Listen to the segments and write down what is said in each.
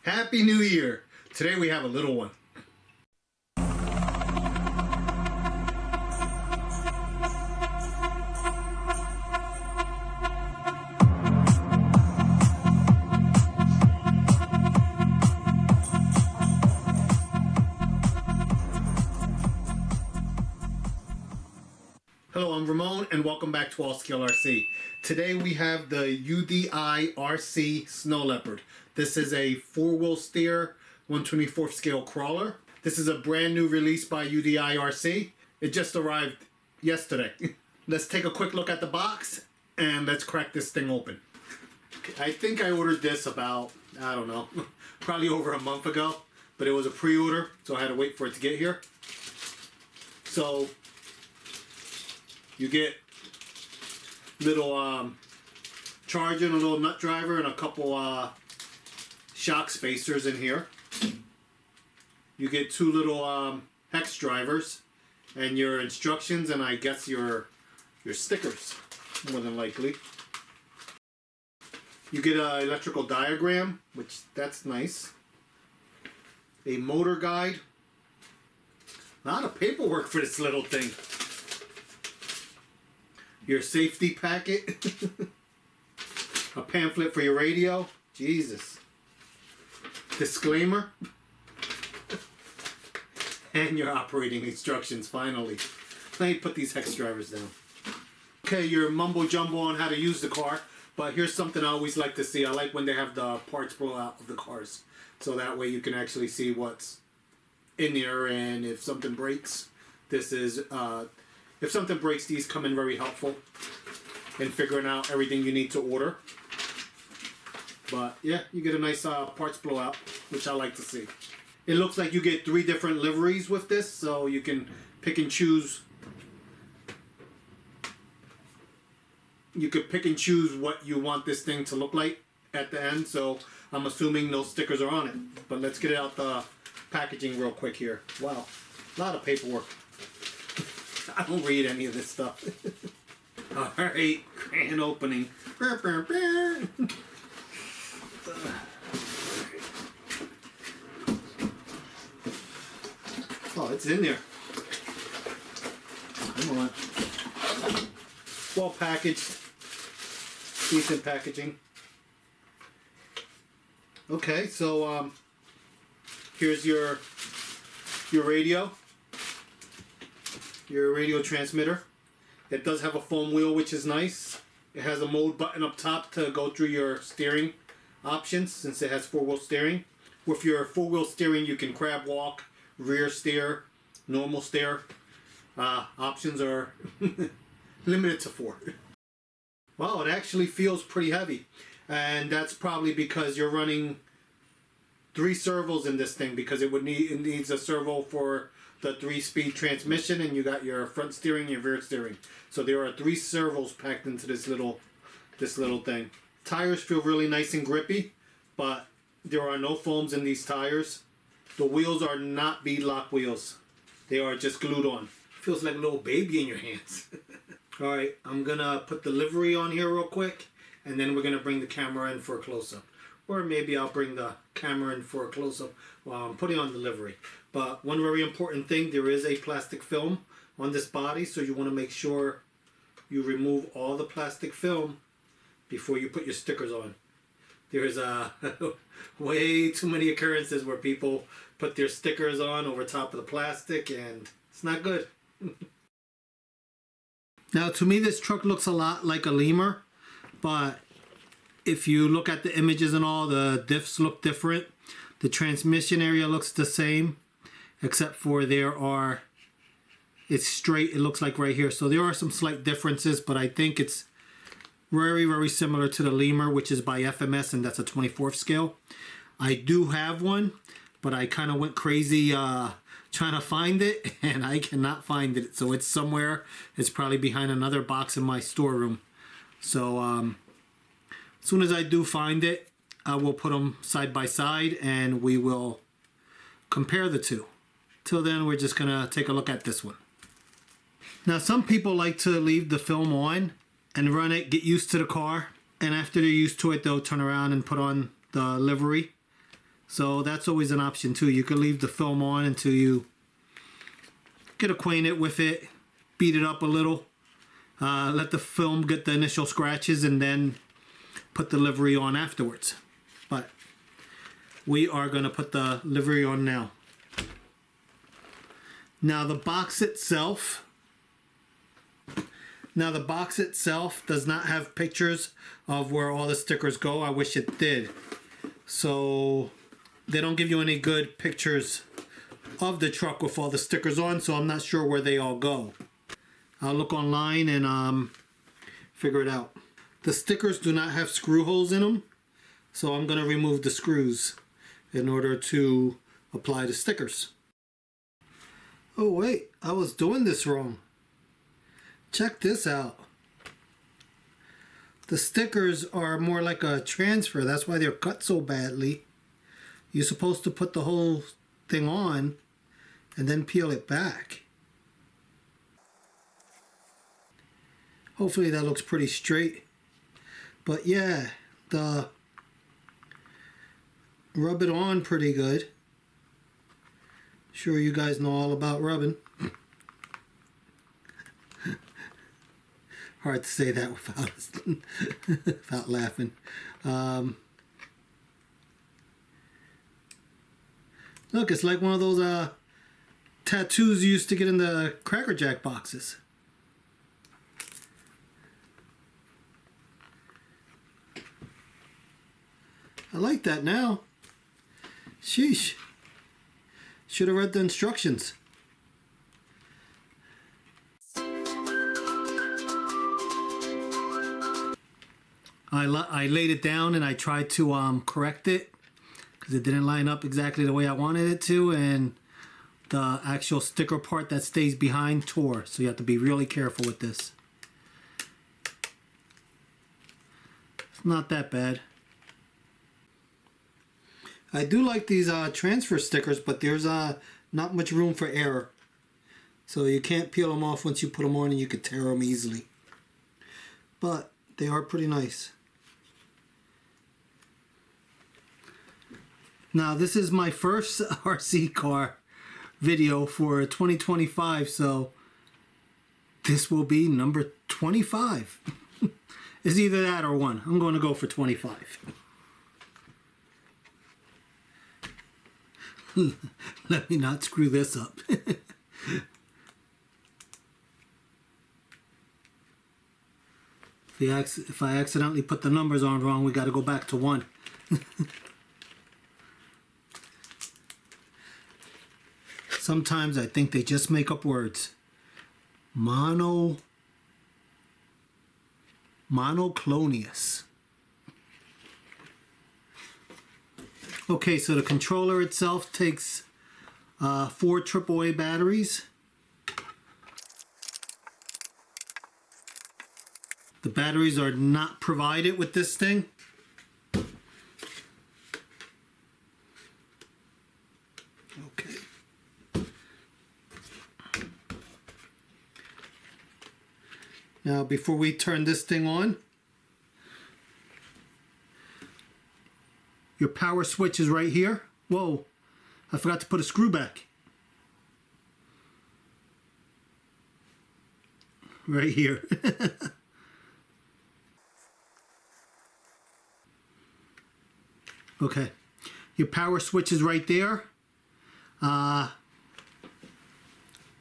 Happy New Year! Today we have a little one. Hello, I'm Ramon and welcome back to All Scale RC. Today we have the Udirc Snow Leopard. This is a 4-wheel steer 1/24th scale crawler. This is a brand new release by Udirc. It just arrived yesterday. Let's take a quick look at the box and let's crack this thing open. I think I ordered this about, I don't know, probably over a month ago, but it was a pre-order, so I had to wait for it to get here. So you get little charger and a little nut driver and a couple shock spacers in here. You get 2 little hex drivers and your instructions and I guess your stickers, more than likely. You get an electrical diagram, which that's nice. A motor guide. A lot of paperwork for this little thing. Your safety packet. A pamphlet for your radio. Jesus. Disclaimer. And your operating instructions, finally. Let me put these hex drivers down. Okay, your mumbo jumbo on how to use the car. But here's something I always like to see. I like when they have the parts blowout of the cars. So that way you can actually see what's in there, and if something breaks, this is... if something breaks, these come in very helpful in figuring out everything you need to order. But yeah, you get a nice parts blowout, which I like to see. It looks like you get 3 different liveries with this, so you can pick and choose. You could pick and choose what you want this thing to look like at the end, so I'm assuming no stickers are on it. But let's get out the packaging real quick here. Wow, a lot of paperwork. I don't read any of this stuff. Alright, grand opening. Oh, it's in there. Come on. Well packaged. Decent packaging. Okay, so here's your radio. Your radio transmitter. It does have a foam wheel, which is nice. It has a mode button up top to go through your steering options, since it has 4-wheel steering. With your 4-wheel steering, you can crab walk, rear steer, normal steer. Options are limited to 4. Wow, it actually feels pretty heavy. And that's probably because you're running 3 servos in this thing, because it needs a servo for the 3-speed transmission, and you got your front steering and your rear steering. So there are 3 servos packed into this little thing. Tires feel really nice and grippy, but there are no foams in these tires. The wheels are not beadlock wheels. They are just glued on. Feels like a little baby in your hands. Alright, I'm gonna put the livery on here real quick, and then we're gonna bring the camera in for a close-up. Or maybe I'll bring the camera in for a close-up while I'm putting on the livery. But one very important thing, there is a plastic film on this body, so you want to make sure you remove all the plastic film before you put your stickers on. There's way too many occurrences where people put their stickers on over top of the plastic, and it's not good. Now, to me, this truck looks a lot like a lemur, but if you look at the images and all, the diffs look different. The transmission area looks the same, except for it's straight, it looks like right here. So there are some slight differences, but I think it's very, very similar to the lemur, which is by FMS, and that's a 24th scale. I do have one, but I kind of went crazy trying to find it, and I cannot find it. So it's somewhere. It's probably behind another box in my storeroom. So as soon as I do find it, I will put them side by side and we will compare the 2. Till then, we're just gonna take a look at this one. Now, some people like to leave the film on and run it, get used to the car, and after they're used to it, they'll turn around and put on the livery. So that's always an option too. You could leave the film on until you get acquainted with it, beat it up a little, let the film get the initial scratches, and then put the livery on afterwards. But we are going to put the livery on now. Now the box itself does not have pictures of where all the stickers go. I wish it did. So they don't give you any good pictures of the truck with all the stickers on, so I'm not sure where they all go. I'll look online and figure it out. The stickers do not have screw holes in them, so I'm going to remove the screws in order to apply the stickers. Oh wait, I was doing this wrong. Check this out. The stickers are more like a transfer. That's why they're cut so badly. You're supposed to put the whole thing on and then peel it back. Hopefully that looks pretty straight. But yeah, rub it on pretty good. Sure you guys know all about rubbing. Hard to say that without laughing. Look, it's like one of those tattoos you used to get in the Cracker Jack boxes. I like that now. Sheesh. Should have read the instructions. I laid it down and I tried to correct it because it didn't line up exactly the way I wanted it to, and the actual sticker part that stays behind tore. So you have to be really careful with this. It's not that bad. I do like these transfer stickers, but there's not much room for error. So you can't peel them off once you put them on, and you could tear them easily. But they are pretty nice. Now this is my first RC car video for 2025, so this will be number 25. It's either that or 1. I'm going to go for 25. Let me not screw this up. If I accidentally put the numbers on wrong, we got to go back to 1. Sometimes I think they just make up words. Monoclonius. Okay, so the controller itself takes 4 AAA batteries. The batteries are not provided with this thing. Okay. Now, before we turn this thing on, your power switch is right here. Whoa, I forgot to put a screw back. Right here. Okay, your power switch is right there.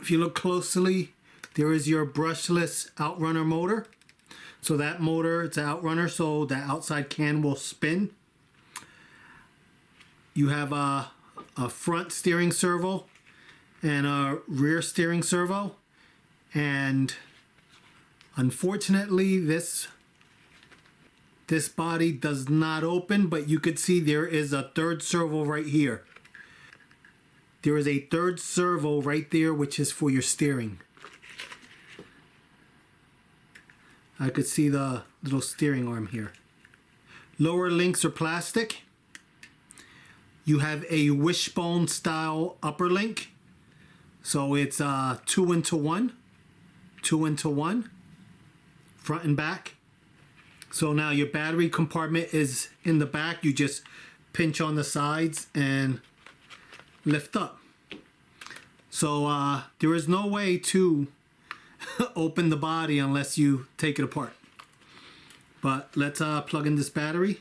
If you look closely, there is your brushless outrunner motor. So that motor, it's an outrunner, so the outside can will spin. You have a front steering servo and a rear steering servo. And unfortunately, this body does not open, but you could see there is a third servo right here. There is a third servo right there, which is for your steering. I could see the little steering arm here. Lower links are plastic. You have a wishbone style upper link. So it's 2-into-1. 2-into-1. Front and back. So now your battery compartment is in the back. You just pinch on the sides and lift up. So there is no way to open the body unless you take it apart. But let's plug in this battery.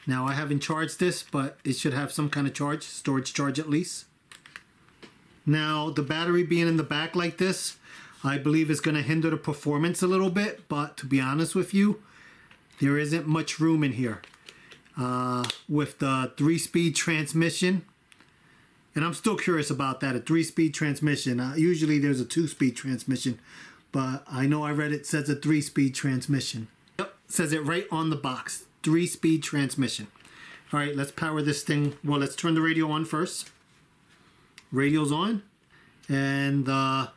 Now I haven't charged this, but it should have some kind of charge, storage charge at least. Now the battery being in the back like this, I believe is going to hinder the performance a little bit, but to be honest with you, there isn't much room in here. With the 3-speed transmission, and I'm still curious about that, a 3-speed transmission. Usually there's a 2-speed transmission, but I know I read it says a 3-speed transmission. Yep, says it right on the box, 3-speed transmission. All right, let's power this thing. Well, let's turn the radio on first. Radio's on, and the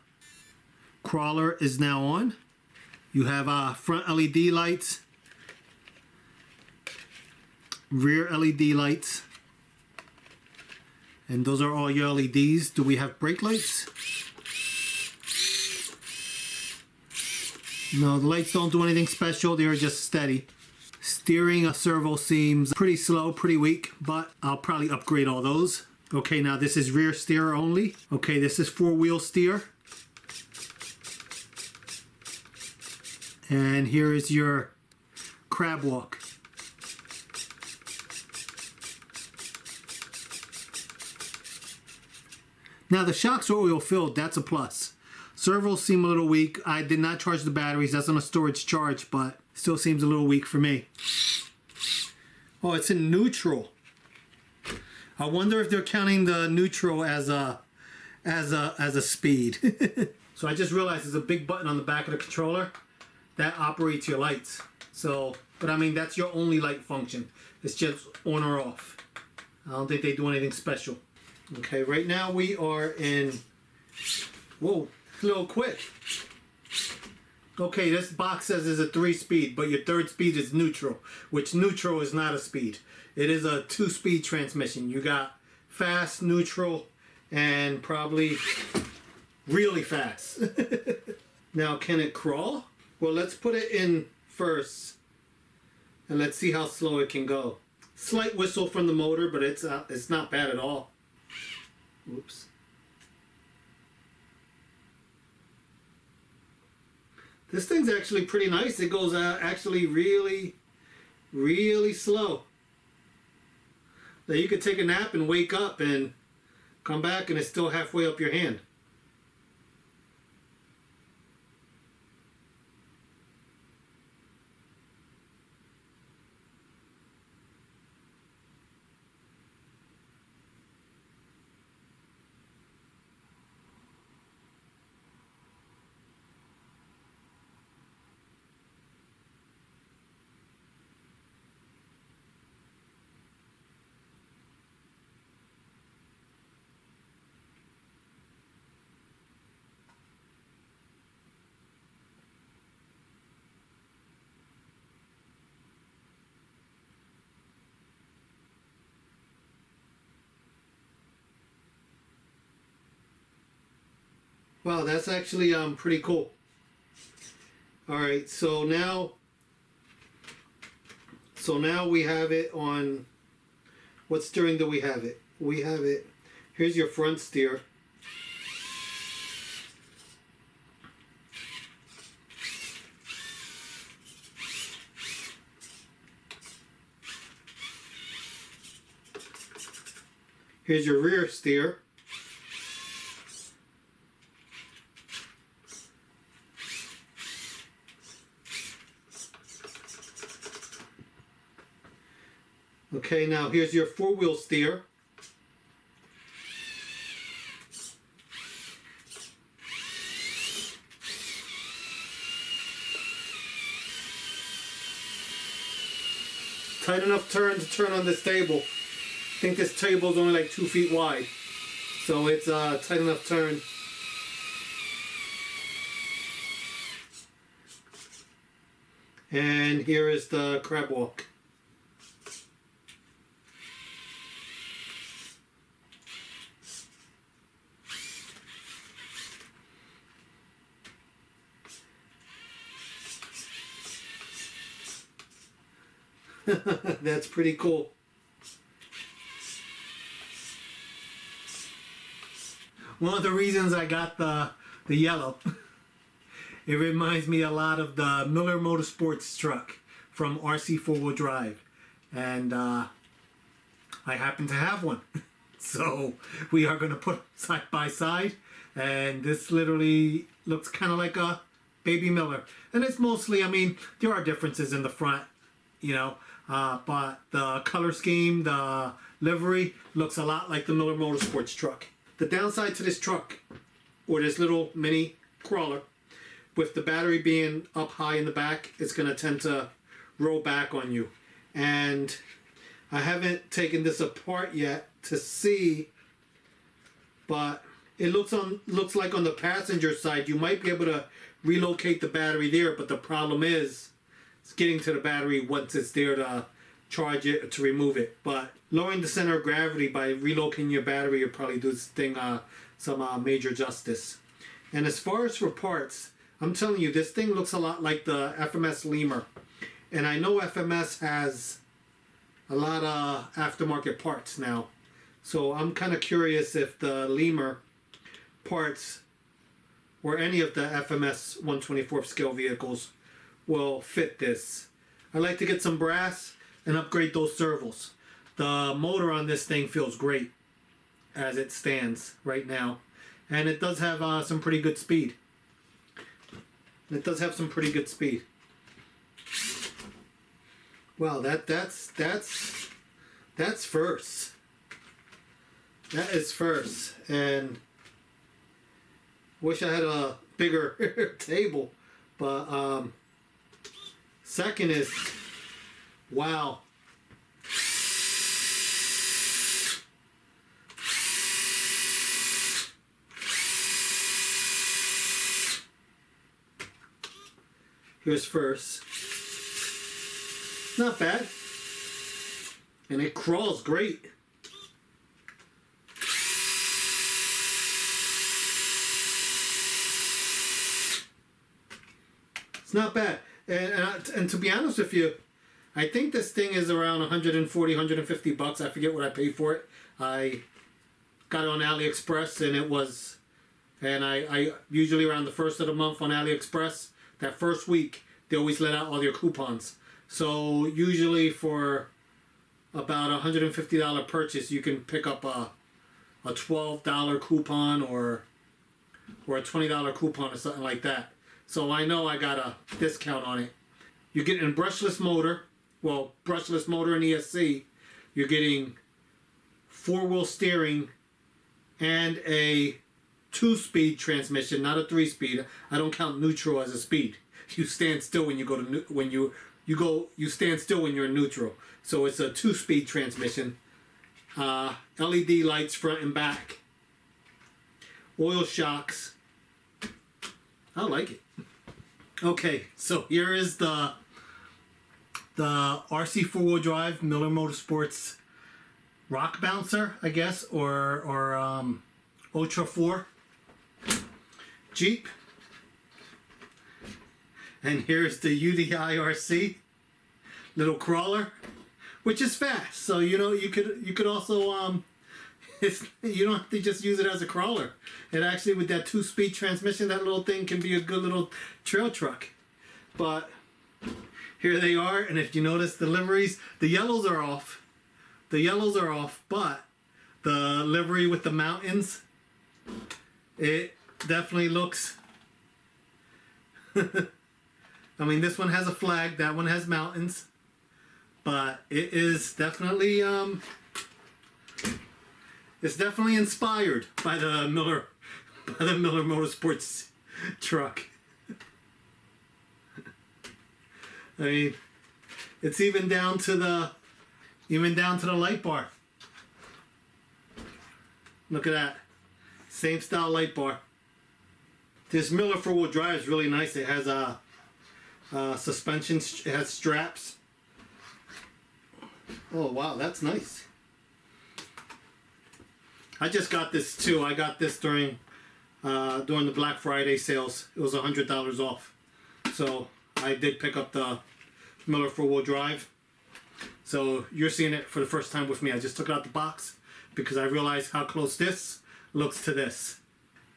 crawler is now on. You have front LED lights, rear LED lights, and those are all your LEDs. Do we have brake lights? No, the lights don't do anything special. They're just steady. Steering servo seems pretty slow, pretty weak, but I'll probably upgrade all those. Okay, now this is rear steer only. Okay, this is 4-wheel steer. And here is your crab walk. Now the shocks are oil filled, that's a plus. Servos seem a little weak. I did not charge the batteries, that's on a storage charge, but still seems a little weak for me. Oh, it's in neutral. I wonder if they're counting the neutral as a speed. So I just realized there's a big button on the back of the controller that operates your lights. So, but I mean, that's your only light function. It's just on or off. I don't think they do anything special. Okay, right now we are in, whoa, a little quick. Okay, this box says it's a 3-speed, but your 3rd speed is neutral, which neutral is not a speed. It is a 2-speed transmission. You got fast, neutral, and probably really fast. Now, can it crawl? Well, let's put it in first, and let's see how slow it can go. Slight whistle from the motor, but it's not bad at all. Oops. This thing's actually pretty nice. It goes actually really, really slow. Now you could take a nap and wake up and come back and it's still halfway up your hand. Wow, that's actually pretty cool. All right, so now we have it on, what steering do we have it? We have it, here's your front steer. Here's your rear steer. Okay, now here's your 4-wheel steer. Tight enough turn to turn on this table. I think this table is only like 2 feet wide. So it's a tight enough turn. And here is the crab walk. That's pretty cool. one of the reasons I got the yellow, it reminds me a lot of the Miller Motorsports truck from RC 4-wheel drive. And I happen to have one. So we are going to put side by side. And this literally looks kind of like a baby Miller. And it's mostly, I mean, there are differences in the front, you know. But the color scheme, the livery, looks a lot like the Miller Motorsports truck. The downside to this truck, or this little mini crawler, with the battery being up high in the back, it's going to tend to roll back on you. And I haven't taken this apart yet to see, but it looks like on the passenger side you might be able to relocate the battery there, but the problem is it's getting to the battery once it's there to charge it or to remove it. But lowering the center of gravity by relocating your battery will probably do this thing some major justice. And as far as for parts, I'm telling you, this thing looks a lot like the FMS Lemur. And I know FMS has a lot of aftermarket parts now. So I'm kind of curious if the Lemur parts or any of the FMS 1/24th scale vehicles will fit this. I'd like to get some brass and upgrade those servos. The motor on this thing feels great as it stands right now. And it does have some pretty good speed. Wow, that's first. That is first. And wish I had a bigger table. But second is, wow. Here's first. Not bad. And it crawls great. It's not bad. And to be honest with you, I think this thing is around 140, 150 bucks. I forget what I paid for it. I got it on AliExpress, and it was, and I usually around the first of the month on AliExpress, that first week, they always let out all their coupons. So usually for about a $150 purchase, you can pick up a $12 coupon or a $20 coupon or something like that. So I know I got a discount on it. You're getting a brushless motor, and ESC. You're getting 4-wheel steering and a 2-speed transmission, not a 3-speed. I don't count neutral as a speed. You stand still when you go to you stand still when you're in neutral. So it's a 2-speed transmission. LED lights front and back. Oil shocks. I like it. Okay, so here is the RC 4-wheel drive Miller Motorsports rock bouncer, I guess, or Ultra 4 Jeep. And here's the UDI-RC little crawler, which is fast. So you know you could also you don't have to just use it as a crawler. It actually, with that 2-speed transmission, that little thing can be a good little trail truck. But here they are, and if you notice the liveries, the yellows are off. But the livery with the mountains, it definitely looks I mean, this one has a flag, that one has mountains, but it is definitely it's definitely inspired by the Miller Motorsports truck. I mean, it's even down to the light bar. Look at that. Same style light bar. This Miller 4-wheel drive is really nice. It has a suspension, it has straps. Oh wow, that's nice. I just got this too. I got this during the Black Friday sales. It was $100 off. So I did pick up the Miller 4-wheel drive. So you're seeing it for the first time with me. I just took it out the box because I realized how close this looks to this.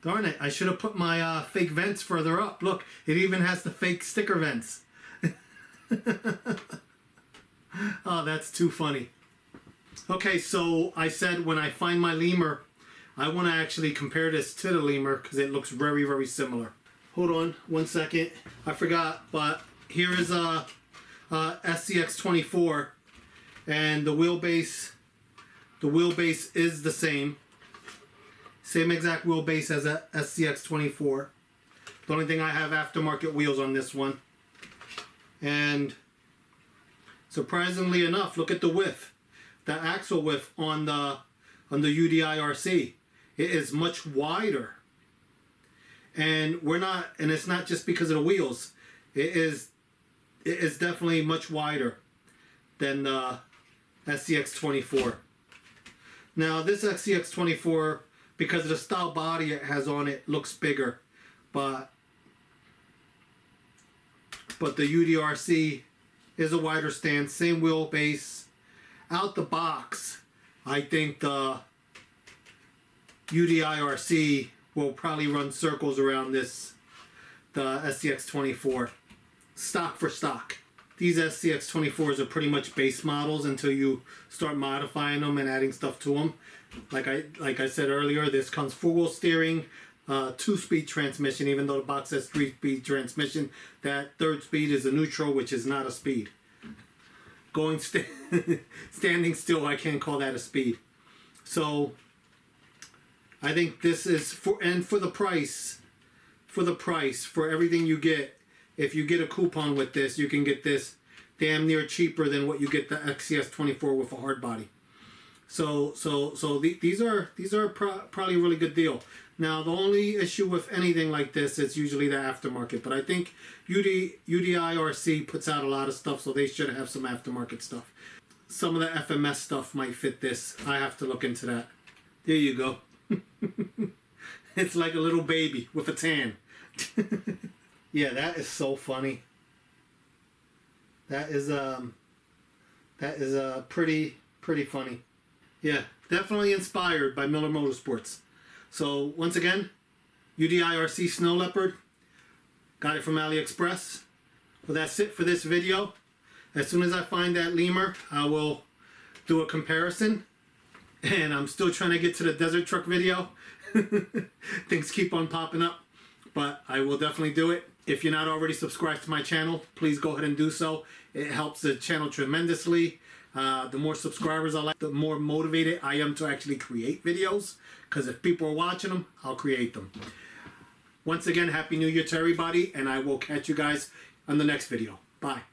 Darn it, I should have put my fake vents further up. Look, it even has the fake sticker vents. Oh, that's too funny. Okay, so I said when I find my lemur, I want to actually compare this to the lemur because it looks very, very similar. Hold on 1 second. I forgot, but here is a SCX24, and the wheelbase is the same. Same exact wheelbase as a SCX24. The only thing I have aftermarket wheels on this one. And surprisingly enough, look at the width. The axle width on the UDI-RC. It is much wider. And it's not just because of the wheels. It is definitely much wider than the SCX24. Now this SCX24, because of the style body it has on it, looks bigger, but the UDRC is a wider stance, same wheelbase. Out the box, I think the UDI-RC will probably run circles around the SCX24. Stock for stock. These SCX24s are pretty much base models until you start modifying them and adding stuff to them. Like I said earlier, this comes 4-wheel steering, 2-speed transmission, even though the box says 3-speed transmission. That 3rd speed is a neutral, which is not a speed. Standing still, I can't call that a speed. So I think this is for the price, for everything you get. If you get a coupon with this, you can get this damn near cheaper than what you get the XCS24 with a hard body. So these are probably a really good deal. Now the only issue with anything like this is usually the aftermarket, but I think UDI-RC puts out a lot of stuff, so they should have some aftermarket stuff. Some of the FMS stuff might fit this. I have to look into that. There you go. It's like a little baby with a tan. Yeah, that is so funny. That is pretty funny. Yeah, definitely inspired by Miller Motorsports. So once again, UDI-RC Snow Leopard. Got it from AliExpress. Well, that's it for this video. As soon as I find that lemur, I will do a comparison. And I'm still trying to get to the desert truck video. Things keep on popping up, but I will definitely do it. If you're not already subscribed to my channel, please go ahead and do so. It helps the channel tremendously. The more subscribers I like, the more motivated I am to actually create videos. Because if people are watching them, I'll create them. Once again, Happy New Year to everybody, and I will catch you guys on the next video. Bye.